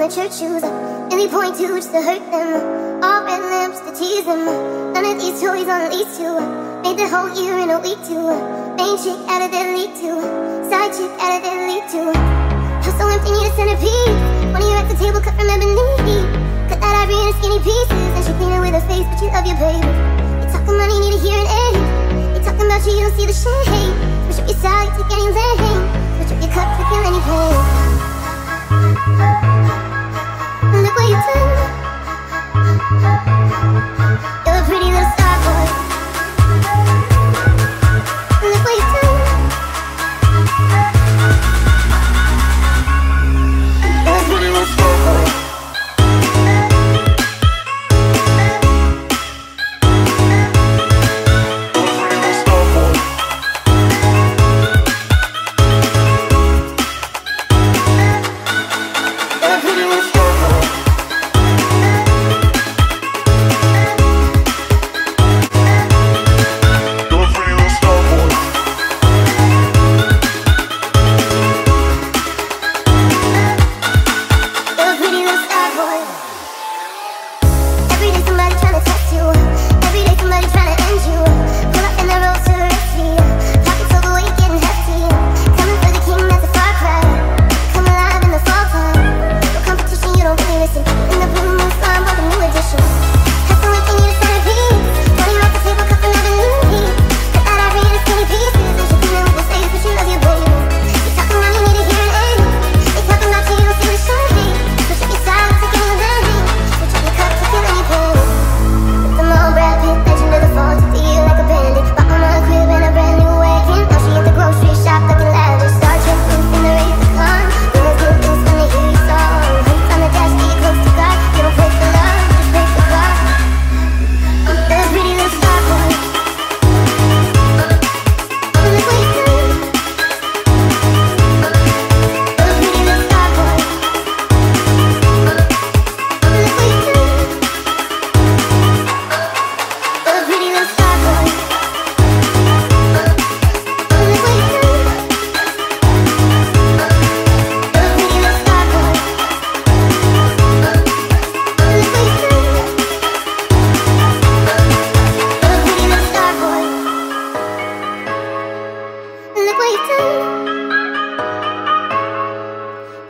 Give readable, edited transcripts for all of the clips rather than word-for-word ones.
the church shoes. Really point to just to hurt them. All red lamps to tease them. None of these toys on lease to. Made the whole year in a week too. Main chick out of their league too. Side chick out of their league too. House so empty, need a centerpiece. One of you at the table cut from ebony. Cut that ivory into skinny pieces. And she clean it with her face, but you love your baby. You talking money, need a hearing aid. You talking about you don't see the shade. Push up your side, take any lane. Switch up your cup, to kill any pain. Look what you done. You're a pretty little star boy. Look what you done. You're a pretty little star boy.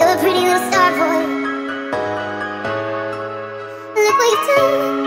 You're a pretty little star boy. Look what you've done.